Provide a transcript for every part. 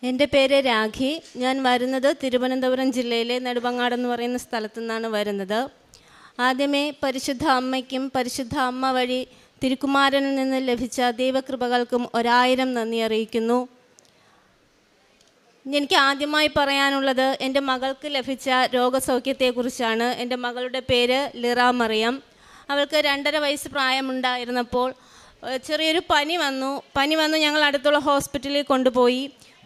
എൻ്റെ പേര് രാഖി. ഞാൻ വരുന്നത് തിരുവനന്തപുരം ജില്ലയിലെ നെടുമങ്ങാടെന്ന് പറയുന്ന സ്ഥലത്തു നിന്നാണ് വരുന്നത്. ആദ്യമേ പരിശുദ്ധ അമ്മയ്ക്കും പരിശുദ്ധ അമ്മ വഴി തിരുക്കുമാരനിൽ നിന്ന് ലഭിച്ച ദൈവകൃപകൾക്കും 1000 നന്ദി അറിയിക്കുന്നു. എനിക്ക് ആദ്യമായി പറയാനുള്ളത് എൻ്റെ മകൾക്ക് ലഭിച്ച രോഗസൗഖ്യത്തെക്കുറിച്ചാണ്. എൻ്റെ മകളുടെ പേര് ലിറ മറിയം. അവൾക്ക് 2.5 വയസ്സ് പ്രായമുണ്ടായിരുന്നപ്പോൾ ചെറിയൊരു പനി വന്നു. ഞങ്ങൾ അടുത്തുള്ള ഹോസ്പിറ്റലിൽ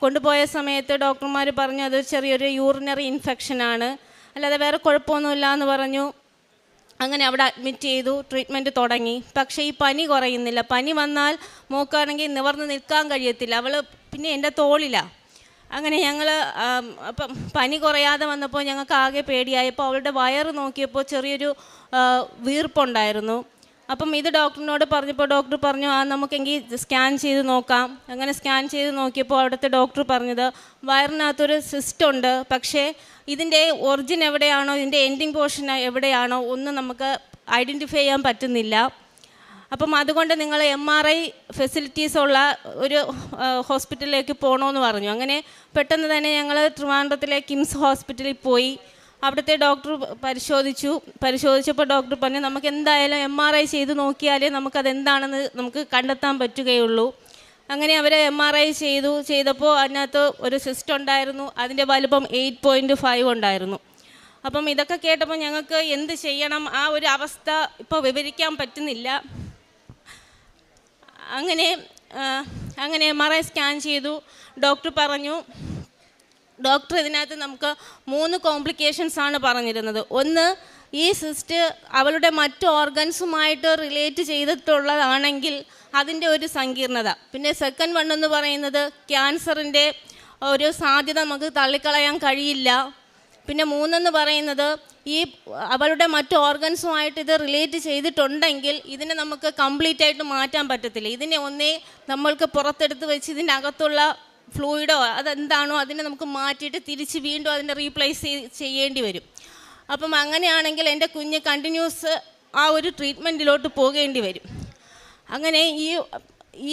കൊണ്ടുപോയ സമയത്ത് ഡോക്ടർമാർ പറഞ്ഞു അത് ചെറിയൊരു യൂറിനറി ഇൻഫെക്ഷനാണ്, അല്ലാതെ വേറെ കുഴപ്പമൊന്നുമില്ല എന്ന് പറഞ്ഞു. അങ്ങനെ അവിടെ അഡ്മിറ്റ് ചെയ്തു, ട്രീറ്റ്മെൻറ്റ് തുടങ്ങി. പക്ഷേ ഈ പനി കുറയുന്നില്ല. പനി വന്നാൽ മോക്കാണെങ്കിൽ നിവർന്ന് നിൽക്കാൻ കഴിയത്തില്ല. അവൾ പിന്നെ എൻ്റെ തോളിലാണ്. അങ്ങനെ ഞങ്ങൾ അപ്പം പനി കുറയാതെ വന്നപ്പോൾ ഞങ്ങൾക്ക് ആകെ പേടിയായപ്പോൾ അവളുടെ വയറ് നോക്കിയപ്പോൾ ചെറിയൊരു വീർപ്പുണ്ടായിരുന്നു. അപ്പം ഇത് ഡോക്ടറിനോട് പറഞ്ഞപ്പോൾ ഡോക്ടർ പറഞ്ഞു നമുക്കെങ്കിൽ സ്കാൻ ചെയ്ത് നോക്കാം. അങ്ങനെ സ്കാൻ ചെയ്ത് നോക്കിയപ്പോൾ അവിടുത്തെ ഡോക്ടർ പറഞ്ഞത് വയറിനകത്തൊരു സിസ്റ്റ് ഉണ്ട്, പക്ഷേ ഇതിൻ്റെ ഒറിജിൻ എവിടെയാണോ, ഇതിൻ്റെ എൻഡിങ് പോർഷൻ എവിടെയാണോ ഒന്നും നമുക്ക് ഐഡൻറ്റിഫൈ ചെയ്യാൻ പറ്റുന്നില്ല. അപ്പം അതുകൊണ്ട് നിങ്ങൾ MRI ഫെസിലിറ്റീസ് ഉള്ള ഒരു ഹോസ്പിറ്റലിലേക്ക് പോകണമെന്ന് പറഞ്ഞു. അങ്ങനെ പെട്ടെന്ന് തന്നെ ഞങ്ങൾ ട്രിവാൻഡ്രത്തിലെ കിംസ് ഹോസ്പിറ്റലിൽ പോയി. അവിടുത്തെ ഡോക്ടർ പരിശോധിച്ചപ്പോൾ ഡോക്ടർ പറഞ്ഞു നമുക്ക് എന്തായാലും MRI ചെയ്ത് നോക്കിയാലേ നമുക്കതെന്താണെന്ന് നമുക്ക് കണ്ടെത്താൻ പറ്റുകയുള്ളൂ. അങ്ങനെ അവർ MRI ചെയ്തപ്പോൾ അതിനകത്ത് ഒരു സിസ്റ്റ് ഉണ്ടായിരുന്നു. അതിൻ്റെ വലുപ്പം 8.5 ഉണ്ടായിരുന്നു. അപ്പം ഇതൊക്കെ കേട്ടപ്പോൾ ഞങ്ങൾക്ക് എന്ത് ചെയ്യണം, ആ ഒരു അവസ്ഥ ഇപ്പോൾ വിവരിക്കാൻ പറ്റുന്നില്ല. അങ്ങനെ MRI സ്കാൻ ചെയ്തു. ഡോക്ടർ ഇതിനകത്ത് നമുക്ക് 3 കോംപ്ലിക്കേഷൻസ് ആണ് പറഞ്ഞിരുന്നത്. ഒന്ന്, ഈ സിസ്റ്റ് അവളുടെ മറ്റ് ഓർഗൻസുമായിട്ട് റിലേറ്റ് ചെയ്തിട്ടുള്ളതാണെങ്കിൽ അതിൻ്റെ ഒരു സങ്കീർണത. പിന്നെ സെക്കൻഡ് വൺ എന്ന് പറയുന്നത് ക്യാൻസറിൻ്റെ ഒരു സാധ്യത നമുക്ക് തള്ളിക്കളയാൻ കഴിയില്ല. പിന്നെ 3 പറയുന്നത് ഈ അവളുടെ മറ്റ് ഓർഗൻസുമായിട്ട് ഇത് റിലേറ്റ് ചെയ്തിട്ടുണ്ടെങ്കിൽ ഇതിനെ നമുക്ക് കംപ്ലീറ്റ് ആയിട്ട് മാറ്റാൻ പറ്റത്തില്ല. ഇതിനെ ഒന്നേ നമ്മൾക്ക് പുറത്തെടുത്ത് വെച്ച് ഇതിൻ്റെ അകത്തുള്ള ഫ്ലൂയിഡോ അതെന്താണോ അതിനെ നമുക്ക് മാറ്റിയിട്ട് തിരിച്ച് വീണ്ടും അതിനെ റീപ്ലേസ് ചെയ്യേണ്ടി വരും. അപ്പം അങ്ങനെയാണെങ്കിൽ എൻ്റെ കുഞ്ഞ് കണ്ടിന്യൂസ് ആ ഒരു ട്രീറ്റ്മെൻറ്റിലോട്ട് പോകേണ്ടി വരും. അങ്ങനെ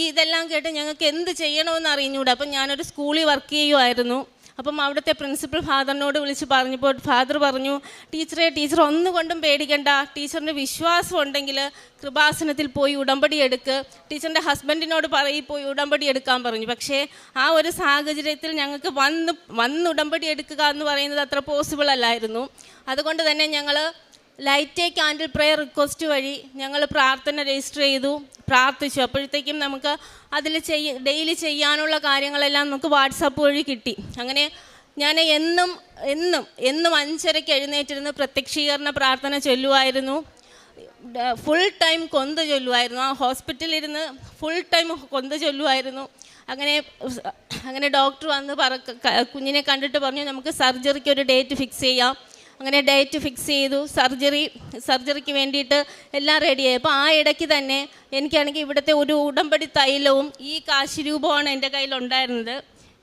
ഇതെല്ലാം കേട്ട് ഞങ്ങൾക്ക് എന്ത് ചെയ്യണമെന്ന് അറിഞ്ഞൂടാ. അപ്പം ഞാനൊരു സ്കൂളിൽ വർക്ക് ചെയ്യുമായിരുന്നു. അപ്പം അവിടുത്തെ പ്രിൻസിപ്പൽ ഫാദറിനോട് വിളിച്ച് പറഞ്ഞപ്പോൾ ഫാദർ പറഞ്ഞു ടീച്ചർ ഒന്നുകൊണ്ടും പേടിക്കണ്ട, ടീച്ചറിന് വിശ്വാസം ഉണ്ടെങ്കിൽ കൃപാസനത്തിൽ പോയി ഉടമ്പടി എടുക്ക്, ടീച്ചറിൻ്റെ ഹസ്ബൻഡിനോട് പോയി ഉടമ്പടി എടുക്കാൻ പറഞ്ഞു. പക്ഷേ ആ ഒരു സാഹചര്യത്തിൽ ഞങ്ങൾക്ക് വന്ന് ഉടമ്പടി എടുക്കുക എന്ന് പറയുന്നത് അത്ര പോസിബിൾ അല്ലായിരുന്നു. അതുകൊണ്ട് തന്നെ ഞങ്ങൾ ലൈറ്റ് ക്യാൻഡിൽ പ്രെയർ റിക്വസ്റ്റ് വഴി ഞങ്ങൾ പ്രാർത്ഥന രജിസ്റ്റർ ചെയ്തു, പ്രാർത്ഥിച്ചു. അപ്പോഴത്തേക്കും നമുക്ക് അതിൽ ഡെയിലി ചെയ്യാനുള്ള കാര്യങ്ങളെല്ലാം നമുക്ക് വാട്സാപ്പ് വഴി കിട്ടി. അങ്ങനെ ഞാൻ എന്നും 5:30 എഴുന്നേറ്റിരുന്ന് പ്രത്യക്ഷീകരണ പ്രാർത്ഥന ചൊല്ലുമായിരുന്നു. ഫുൾ ടൈം കൊന്ത ചൊല്ലുമായിരുന്നു. ആ ഹോസ്പിറ്റലിലിരുന്ന് ഫുൾ ടൈം കൊന്ത ചൊല്ലുമായിരുന്നു. അങ്ങനെ ഡോക്ടർ വന്ന് കുഞ്ഞിനെ കണ്ടിട്ട് പറഞ്ഞു നമുക്ക് സർജറിക്ക് ഒരു ഡേറ്റ് ഫിക്സ് ചെയ്യാം. അങ്ങനെ ഡേറ്റ് ഫിക്സ് ചെയ്തു. സർജറിക്ക് വേണ്ടിയിട്ട് എല്ലാം റെഡിയായി. അപ്പോൾ ആ ഇടയ്ക്ക് തന്നെ എനിക്കാണെങ്കിൽ ഇവിടുത്തെ ഒരു ഉടമ്പടി തൈലവും ഈ കാശ് രൂപമാണ് എൻ്റെ കയ്യിലുണ്ടായിരുന്നത്.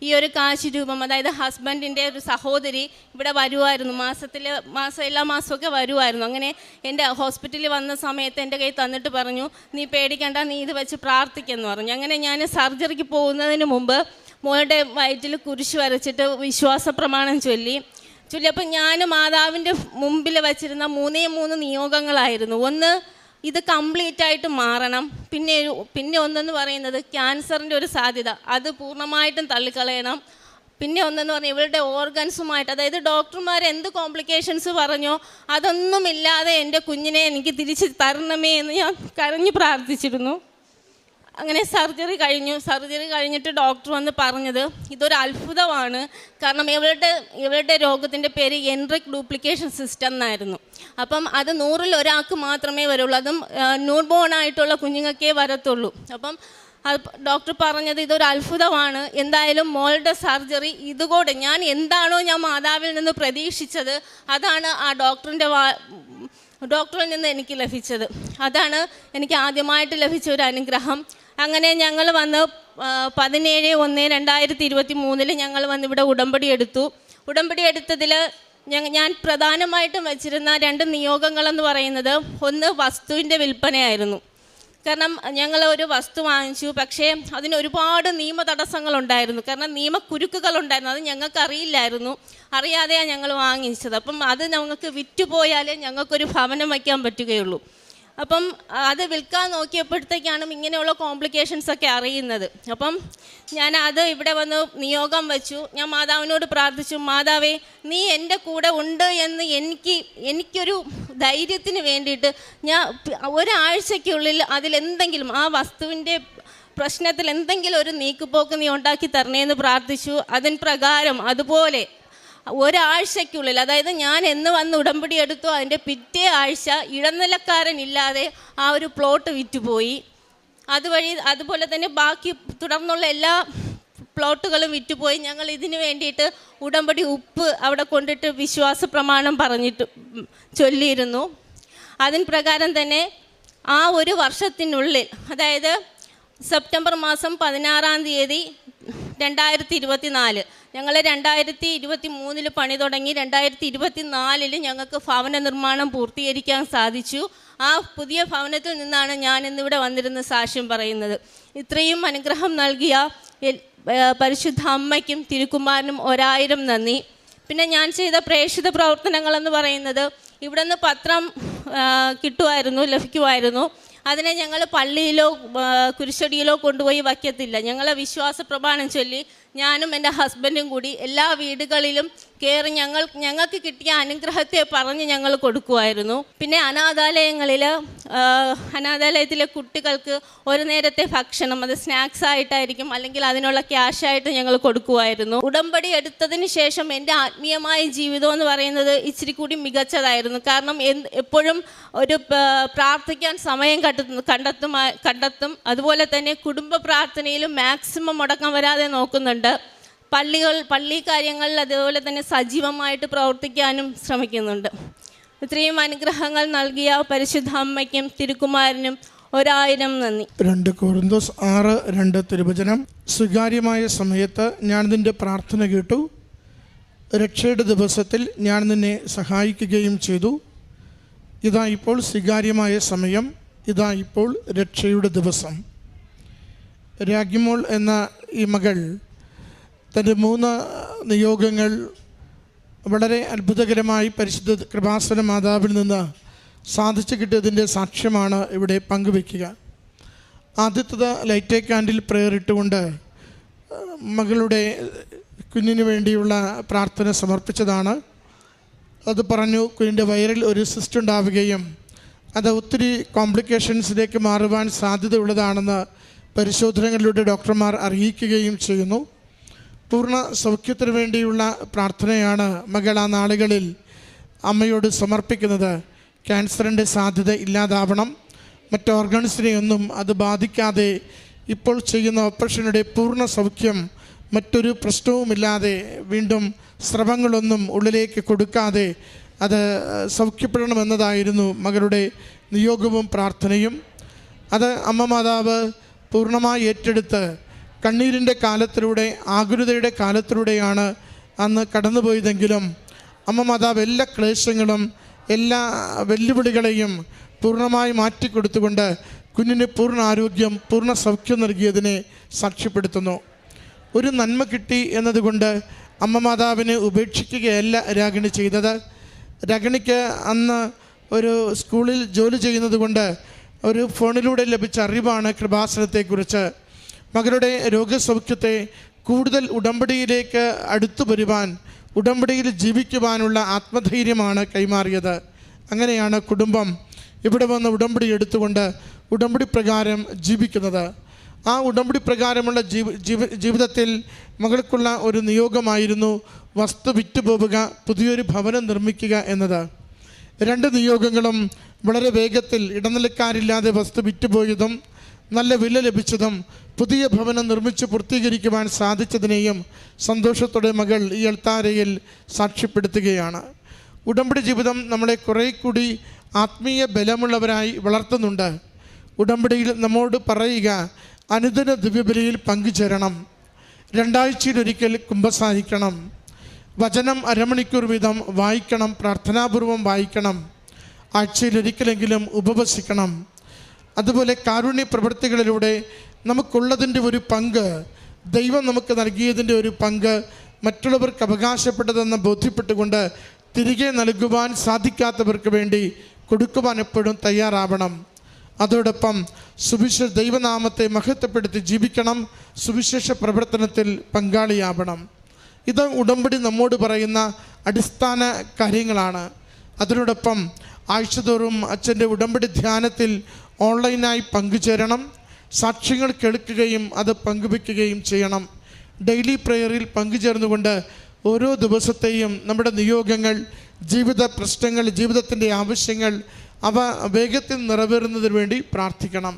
ഈ ഒരു കാശ് രൂപം, അതായത് ഹസ്ബൻഡിൻ്റെ ഒരു സഹോദരി ഇവിടെ വരുമായിരുന്നു, എല്ലാ മാസമൊക്കെ വരുമായിരുന്നു. അങ്ങനെ എൻ്റെ ഹോസ്പിറ്റലിൽ വന്ന സമയത്ത് എൻ്റെ കയ്യിൽ തന്നിട്ട് പറഞ്ഞു നീ പേടിക്കണ്ട, നീ ഇത് വെച്ച് പ്രാർത്ഥിക്കുമെന്ന് പറഞ്ഞു. അങ്ങനെ ഞാൻ സർജറിക്ക് പോകുന്നതിന് മുമ്പ് മോളുടെ വയറ്റിൽ കുരിശ് വരച്ചിട്ട് വിശ്വാസ പ്രമാണം ചൊല്ലിയപ്പോൾ ഞാൻ മാതാവിൻ്റെ മുമ്പിൽ വച്ചിരുന്ന 3 നിയോഗങ്ങളായിരുന്നു. ഒന്ന്, ഇത് കംപ്ലീറ്റ് ആയിട്ട് മാറണം. പിന്നെ ഒന്നെന്ന് പറയുന്നത് ക്യാൻസറിൻ്റെ ഒരു സാധ്യത, അത് പൂർണ്ണമായിട്ടും തള്ളിക്കളയണം. പിന്നെ ഒന്നെന്ന് പറഞ്ഞാൽ ഇവളുടെ ഓർഗൻസുമായിട്ട്, അതായത് ഡോക്ടർമാർ എന്ത് കോംപ്ലിക്കേഷൻസ് പറഞ്ഞോ അതൊന്നുമില്ലാതെ എൻ്റെ കുഞ്ഞിനെ എനിക്ക് തിരിച്ച് തരണമേ എന്ന് ഞാൻ കരഞ്ഞു പ്രാർത്ഥിച്ചിരുന്നു. അങ്ങനെ സർജറി കഴിഞ്ഞിട്ട് ഡോക്ടർ വന്ന് പറഞ്ഞത് ഇതൊരു അത്ഭുതമാണ്. കാരണം ഇവളുടെ രോഗത്തിൻ്റെ പേര് എൻറിക് ഡ്യൂപ്ലിക്കേഷൻ സിസ്റ്റം എന്നായിരുന്നു. അപ്പം അത് 100-ൽ ഒരാൾക്ക് മാത്രമേ വരുള്ളൂ, അതും ന്യൂ ബോൺ ആയിട്ടുള്ള കുഞ്ഞുങ്ങൾക്കേ വരത്തുള്ളൂ. അപ്പം ഡോക്ടർ പറഞ്ഞത് ഇതൊരു അത്ഭുതമാണ്, എന്തായാലും മോളുടെ സർജറി ഇതുകൂടെ ഞാൻ എന്താണോ ഞാൻ മാതാവിൽ നിന്ന് പ്രതീക്ഷിച്ചത് അതാണ് ആ ഡോക്ടറിൽ നിന്ന് എനിക്ക് ലഭിച്ചത്. അതാണ് എനിക്ക് ആദ്യമായിട്ട് ലഭിച്ച ഒരു അനുഗ്രഹം. അങ്ങനെ ഞങ്ങൾ വന്ന് 17/1/2023 ഞങ്ങൾ വന്ന് ഇവിടെ ഉടമ്പടി എടുത്തതിൽ ഞാൻ പ്രധാനമായിട്ടും വച്ചിരുന്ന 2 നിയോഗങ്ങളെന്ന് പറയുന്നത്, ഒന്ന് വസ്തുവിൻ്റെ വിൽപ്പനയായിരുന്നു. കാരണം ഞങ്ങൾ ഒരു വസ്തു വാങ്ങിച്ചു, പക്ഷേ അതിന് ഒരുപാട് നിയമ തടസ്സങ്ങളുണ്ടായിരുന്നു. കാരണം നിയമക്കുരുക്കുകളുണ്ടായിരുന്നു. അത് ഞങ്ങൾക്ക് അറിയില്ലായിരുന്നു. അറിയാതെയാണ് ഞങ്ങൾ വാങ്ങിച്ചത്. അപ്പം അത് ഞങ്ങൾക്ക് വിറ്റുപോയാലേ ഞങ്ങൾക്കൊരു ഭവനം വയ്ക്കാൻ പറ്റുകയുള്ളൂ. അപ്പം അത് വിൽക്കാൻ നോക്കിയപ്പോഴത്തേക്കാണ് ഇങ്ങനെയുള്ള കോംപ്ലിക്കേഷൻസൊക്കെ അറിയുന്നത്. അപ്പം ഞാൻ അത് ഇവിടെ വന്ന് നിയോഗം വെച്ചു. ഞാൻ മാതാവിനോട് പ്രാർത്ഥിച്ചു, മാതാവേ നീ എൻ്റെ കൂടെ ഉണ്ട് എന്ന് എനിക്കൊരു ധൈര്യത്തിന് വേണ്ടിയിട്ട് ഞാൻ ഒരാഴ്ചയ്ക്കുള്ളിൽ അതിലെന്തെങ്കിലും ആ വസ്തുവിൻ്റെ പ്രശ്നത്തിൽ എന്തെങ്കിലും ഒരു നീക്കുപോക്ക് നീ ഉണ്ടാക്കി തരണേന്ന് പ്രാർത്ഥിച്ചു. അതിന് പ്രകാരം അതുപോലെ ഒരാഴ്ചയ്ക്കുള്ളിൽ, അതായത് ഞാൻ എന്ന് വന്ന് ഉടമ്പടി എടുത്തു, അതിൻ്റെ പിറ്റേ ആഴ്ച ഇടനിലക്കാരനില്ലാതെ ആ ഒരു പ്ലോട്ട് വിറ്റുപോയി. അതുപോലെ തന്നെ ബാക്കി തുടർന്നുള്ള എല്ലാ പ്ലോട്ടുകളും വിറ്റുപോയി. ഞങ്ങൾ ഇതിനു വേണ്ടിയിട്ട് ഉടമ്പടി ഉപ്പ് അവിടെ കൊണ്ടിട്ട് വിശ്വാസ പ്രമാണം പറഞ്ഞിട്ട് ചൊല്ലിയിരുന്നു. അതിന് പ്രകാരം തന്നെ ആ ഒരു വർഷത്തിനുള്ളിൽ, അതായത് സെപ്റ്റംബർ മാസം 16 2024, ഞങ്ങൾ 2023 പണി തുടങ്ങി. 2024 ഞങ്ങൾക്ക് ഭവന നിർമ്മാണം പൂർത്തീകരിക്കാൻ സാധിച്ചു. ആ പുതിയ ഭവനത്തിൽ നിന്നാണ് ഞാൻ ഇന്നിവിടെ വന്നിരുന്ന് സാക്ഷ്യം പറയുന്നത്. ഇത്രയും അനുഗ്രഹം നൽകിയ പരിശുദ്ധ അമ്മയ്ക്കും തിരുക്കുമാരനും 1000 നന്ദി. പിന്നെ ഞാൻ ചെയ്ത പ്രേക്ഷിത പ്രവർത്തനങ്ങളെന്ന് പറയുന്നത്, ഇവിടെ നിന്ന് പത്രം ലഭിക്കുമായിരുന്നു. അതിനെ ഞങ്ങൾ പള്ളിയിലോ കുരിശടിയിലോ കൊണ്ടുപോയി വയ്ക്കത്തില്ല. ഞങ്ങൾ വിശ്വാസ പ്രമാണം ചൊല്ലി ഞാനും എൻ്റെ ഹസ്ബൻഡും കൂടി എല്ലാ വീടുകളിലും കയറി ഞങ്ങൾക്ക് കിട്ടിയ അനുഗ്രഹത്തെ പറഞ്ഞ് ഞങ്ങൾ കൊടുക്കുമായിരുന്നു. പിന്നെ അനാഥാലയത്തിലെ കുട്ടികൾക്ക് ഒരു നേരത്തെ ഭക്ഷണം, അത് സ്നാക്സ് ആയിട്ടായിരിക്കും, അല്ലെങ്കിൽ അതിനുള്ള ക്യാഷായിട്ട് ഞങ്ങൾ കൊടുക്കുമായിരുന്നു. ഉടമ്പടി എടുത്തതിന് ശേഷം എൻ്റെ ആത്മീയമായ ജീവിതം എന്ന് പറയുന്നത് ഇച്ചിരി കൂടി മികച്ചതായിരുന്നു. കാരണം എപ്പോഴും ഒരു പ്രാർത്ഥിക്കാൻ സമയം കണ്ടെത്തും. അതുപോലെ തന്നെ കുടുംബ പ്രാർത്ഥനയിലും മാക്സിമം മുടക്കം വരാതെ നോക്കുന്നുണ്ട്. പള്ളി കാര്യങ്ങളിൽ അതുപോലെ തന്നെ സജീവമായിട്ട് പ്രവർത്തിക്കാനും ശ്രമിക്കുന്നുണ്ട്. ഇത്രയും അനുഗ്രഹങ്ങൾ നൽകിയ പരിശുദ്ധ അമ്മയ്ക്കും തിരുക്കുമാരനും 1000 നന്ദി. 2 കൊരിന്തോസ് 6:2 തിരുവചനം. സ്വീകാര്യമായ സമയത്ത് ഞാൻ നിൻ്റെ പ്രാർത്ഥന കേട്ടു, രക്ഷയുടെ ദിവസത്തിൽ ഞാൻ നിന്നെ സഹായിക്കുകയും ചെയ്തു. ഇതാ ഇപ്പോൾ സ്വീകാര്യമായ സമയം, ഇതാ ഇപ്പോൾ രക്ഷയുടെ ദിവസം. രാഗിമോൾ എന്ന ഈ മകൾ തൻ്റെ 3 നിയോഗങ്ങൾ വളരെ അത്ഭുതകരമായി പരിശുദ്ധ കൃപാസന മാതാവിൽ നിന്ന് സാധിച്ചു കിട്ടിയതിൻ്റെ സാക്ഷ്യമാണ് ഇവിടെ പങ്കുവയ്ക്കുക. ആദ്യത്തത് ലൈറ്റ് കാൻഡിൽ പ്രെയർ ഇട്ടുകൊണ്ട് മകളുടെ കുഞ്ഞിന് വേണ്ടിയുള്ള പ്രാർത്ഥന സമർപ്പിച്ചതാണ്. അത് പറഞ്ഞു, കുഞ്ഞിൻ്റെ വയറിൽ ഒരു സിസ്റ്റ് ഉണ്ടാവുകയും അത് ഒത്തിരി കോംപ്ലിക്കേഷൻസിലേക്ക് മാറുവാൻ സാധ്യതയുള്ളതാണെന്ന് പരിശോധനകളിലൂടെ ഡോക്ടർമാർ അറിയിക്കുകയും ചെയ്യുന്നു. പൂർണ്ണ സൗഖ്യത്തിന് വേണ്ടിയുള്ള പ്രാർത്ഥനയാണ് മകൾ ആ നാളുകളിൽ അമ്മയോട് സമർപ്പിക്കുന്നത്. ക്യാൻസറിൻ്റെ സാധ്യത ഇല്ലാതാവണം, മറ്റ് ഓർഗൻസിനെയൊന്നും അത് ബാധിക്കാതെ ഇപ്പോൾ ചെയ്യുന്ന ഓപ്പറേഷനുടെ പൂർണ്ണ സൗഖ്യം, മറ്റൊരു പ്രശ്നവുമില്ലാതെ വീണ്ടും സ്രവങ്ങളൊന്നും ഉള്ളിലേക്ക് കൊടുക്കാതെ അത് സൗഖ്യപ്പെടണമെന്നതായിരുന്നു മകളുടെ നിയോഗവും പ്രാർത്ഥനയും. അത് അമ്മ മാതാവ് പൂർണ്ണമായി ഏറ്റെടുത്ത് കണ്ണീരിൻ്റെ കാലത്തിലൂടെ, ആകുലതയുടെ കാലത്തിലൂടെയാണ് അന്ന് കടന്നുപോയതെങ്കിലും അമ്മ മാതാവ് എല്ലാ ക്ലേശങ്ങളും എല്ലാ വെല്ലുവിളികളെയും പൂർണ്ണമായി മാറ്റിക്കൊടുത്തുകൊണ്ട് കുഞ്ഞിന് പൂർണ്ണ ആരോഗ്യം, പൂർണ്ണ സൗഖ്യം നൽകിയതിനെ സാക്ഷ്യപ്പെടുത്തുന്നു. ഒരു നന്മ കിട്ടി എന്നതുകൊണ്ട് അമ്മ മാതാവിനെ ഉപേക്ഷിക്കുകയല്ല രാഗിണി ചെയ്തത്. രാഗിണിക്ക് അന്ന് ഒരു സ്കൂളിൽ ജോലി ചെയ്യുന്നത് കൊണ്ട് ഒരു ഫോണിലൂടെ ലഭിച്ച അറിവാണ് കൃപാസനത്തെക്കുറിച്ച്. മകളുടെ രോഗസൗഖ്യത്തെ കൂടുതൽ ഉടമ്പടിയിലേക്ക് അടുത്തു വരുവാൻ, ഉടമ്പടിയിൽ ജീവിക്കുവാനുള്ള ആത്മധൈര്യമാണ് കൈമാറിയത്. അങ്ങനെയാണ് കുടുംബം ഇവിടെ വന്ന് ഉടമ്പടി എടുത്തുകൊണ്ട് ഉടമ്പടി പ്രകാരം ജീവിക്കുന്നത്. ആ ഉടമ്പടി പ്രകാരമുള്ള ജീവിതത്തിൽ മകൾക്കുള്ള ഒരു നിയോഗമായിരുന്നു വസ്തു വിറ്റുപോവുക, പുതിയൊരു ഭവനം നിർമ്മിക്കുക എന്നത്. 2 നിയോഗങ്ങളും വളരെ വേഗത്തിൽ ഇടനിലക്കാരില്ലാതെ വസ്തു വിറ്റുപോയതും നല്ല വില ലഭിച്ചതും പുതിയ ഭവനം നിർമ്മിച്ച് പൂർത്തീകരിക്കുവാൻ സാധിച്ചതിനെയും സന്തോഷത്തോടെ മകൾ ഈ അൾത്താരയിൽ സാക്ഷ്യപ്പെടുത്തുകയാണ്. ഉടമ്പടി ജീവിതം നമ്മളെ കുറേ കൂടി ആത്മീയ ബലമുള്ളവരായി വളർത്തുന്നുണ്ട്. ഉടമ്പടിയിൽ നമ്മോട് പറയുക, അനുദിന ദിവ്യബലിയിൽ പങ്കുചേരണം, 2 ആഴ്ചയിലൊരിക്കൽ കുമ്പസാരിക്കണം, വചനം അരമണിക്കൂർ വീതം വായിക്കണം, പ്രാർത്ഥനാപൂർവം വായിക്കണം, ആഴ്ചയിലൊരിക്കലെങ്കിലും ഉപവസിക്കണം, അതുപോലെ കാരുണ്യ പ്രവൃത്തികളിലൂടെ നമുക്കുള്ളതിൻ്റെ ഒരു പങ്ക്, ദൈവം നമുക്ക് നൽകിയതിൻ്റെ ഒരു പങ്ക് മറ്റുള്ളവർക്ക് അവകാശപ്പെട്ടതെന്ന് ബോധ്യപ്പെട്ടുകൊണ്ട് തിരികെ നൽകുവാൻ സാധിക്കാത്തവർക്ക് വേണ്ടി കൊടുക്കുവാൻ എപ്പോഴും തയ്യാറാവണം. അതോടൊപ്പം സുവിശേഷ ദൈവനാമത്തെ മഹത്വപ്പെടുത്തി ജീവിക്കണം, സുവിശേഷ പ്രവർത്തനത്തിൽ പങ്കാളിയാവണം. ഇത് ഉടമ്പടി നമ്മോട് പറയുന്ന അടിസ്ഥാന കാര്യങ്ങളാണ്. അതിനോടൊപ്പം ആഴ്ചതോറും അച്ഛൻ്റെ ഉടമ്പടി ധ്യാനത്തിൽ ഓൺലൈനായി പങ്കുചേരണം, സാക്ഷ്യങ്ങൾ കേൾക്കുകയും അത് പങ്കുവയ്ക്കുകയും ചെയ്യണം. ഡെയിലി പ്രെയറിൽ പങ്കുചേർന്നുകൊണ്ട് ഓരോ ദിവസത്തെയും നമ്മുടെ നിയോഗങ്ങൾ, ജീവിത പ്രശ്നങ്ങൾ, ജീവിതത്തിൻ്റെ ആവശ്യങ്ങൾ അവ വേഗത്തിൽ നിറവേറുന്നതിന് വേണ്ടി പ്രാർത്ഥിക്കണം.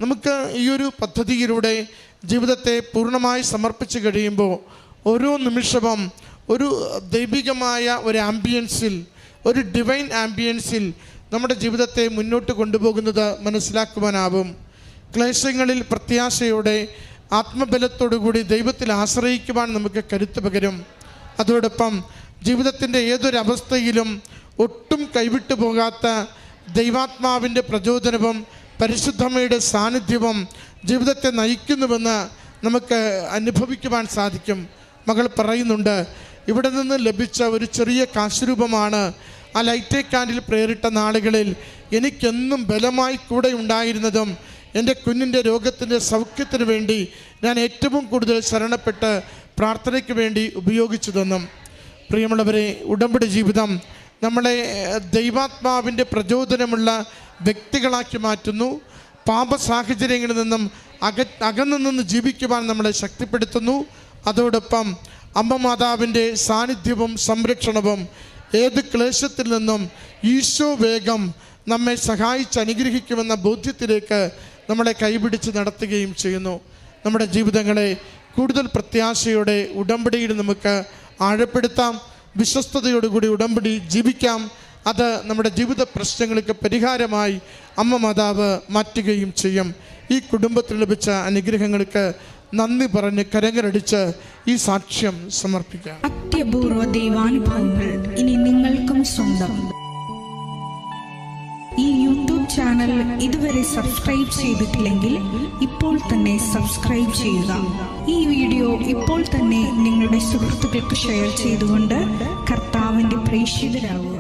നമുക്ക് ഈ ഒരു പദ്ധതിയിലൂടെ ജീവിതത്തെ പൂർണ്ണമായി സമർപ്പിച്ച് കഴിയുമ്പോൾ ഓരോ നിമിഷവും ഒരു ദൈവികമായ ഒരു ആംബിയൻസിൽ, ഒരു ഡിവൈൻ ആംബിയൻസിൽ നമ്മുടെ ജീവിതത്തെ മുന്നോട്ട് കൊണ്ടുപോകുന്നത് മനസ്സിലാക്കുവാനാവും. ക്ലേശങ്ങളിൽ പ്രത്യാശയോടെ ആത്മബലത്തോടുകൂടി ദൈവത്തിൽ ആശ്രയിക്കുവാൻ നമുക്ക് കരുത്ത് പകരും. അതോടൊപ്പം ജീവിതത്തിൻ്റെ ഏതൊരവസ്ഥയിലും ഒട്ടും കൈവിട്ടു പോകാത്ത ദൈവാത്മാവിൻ്റെ പ്രചോദനവും പരിശുദ്ധമ്മയുടെ സാന്നിധ്യവും ജീവിതത്തെ നയിക്കുന്നുവെന്ന് നമുക്ക് അനുഭവിക്കുവാൻ സാധിക്കും. മകൾ പറയുന്നുണ്ട്, ഇവിടെ നിന്ന് ലഭിച്ച ഒരു ചെറിയ കാശുരൂപമാണ് ആ ലൈറ്റ് ക്യാൻഡിൽ പ്രേരിട്ട നാളുകളിൽ എനിക്കെന്നും ബലമായി കൂടെ ഉണ്ടായിരുന്നതും എൻ്റെ കുഞ്ഞിൻ്റെ രോഗത്തിൻ്റെ സൗഖ്യത്തിന് വേണ്ടി ഞാൻ ഏറ്റവും കൂടുതൽ ശരണപ്പെട്ട് പ്രാർത്ഥനയ്ക്ക് വേണ്ടി ഉപയോഗിച്ചതെന്നും. പ്രിയമുള്ളവരെ, ഉടമ്പടി ജീവിതം നമ്മളെ ദൈവാത്മാവിൻ്റെ പ്രചോദനമുള്ള വ്യക്തികളാക്കി മാറ്റുന്നു. പാപ സാഹചര്യങ്ങളിൽ നിന്നും അകന്നു ജീവിക്കുവാൻ നമ്മളെ ശക്തിപ്പെടുത്തുന്നു. അതോടൊപ്പം അമ്മ മാതാവിൻ്റെ സാന്നിധ്യവും സംരക്ഷണവും ഏത് ക്ലേശത്തിൽ നിന്നും ഈശോ വേഗം നമ്മെ സഹായിച്ച് അനുഗ്രഹിക്കുമെന്ന ബോധ്യത്തിലേക്ക് നമ്മളെ കൈപിടിച്ച് നടത്തുകയും ചെയ്യുന്നു. നമ്മുടെ ജീവിതങ്ങളെ കൂടുതൽ പ്രത്യാശയോടെ ഉടമ്പടിയിൽ നമുക്ക് ആഴപ്പെടുത്താം. വിശ്വസ്തയോടുകൂടി ഉടമ്പടി ജീവിക്കാം. അത് നമ്മുടെ ജീവിത പ്രശ്നങ്ങൾക്ക് പരിഹാരമായി അമ്മ മാതാവ് മാറ്റുകയും ചെയ്യും. ഈ കുടുംബത്തിൽ ലഭിച്ച അനുഗ്രഹങ്ങൾക്ക് നന്ദി പറഞ്ഞ് കരങ്ങളടിച്ച് ഈ സാക്ഷ്യം സമർപ്പിക്കാം. അത്യപൂർവ ദൈവാനുഭവങ്ങൾ ഇനി നിങ്ങൾക്കും സ്വന്തം. ഈ യൂട്യൂബ് ചാനൽ ഇതുവരെ സബ്സ്ക്രൈബ് ചെയ്തിട്ടില്ലെങ്കിൽ ഇപ്പോൾ തന്നെ സബ്സ്ക്രൈബ് ചെയ്യുക. ഈ വീഡിയോ ഇപ്പോൾ തന്നെ നിങ്ങളുടെ സുഹൃത്തുക്കൾക്ക് ഷെയർ ചെയ്തുകൊണ്ട് കർത്താവിൻ്റെ പ്രേക്ഷിതരാകുക.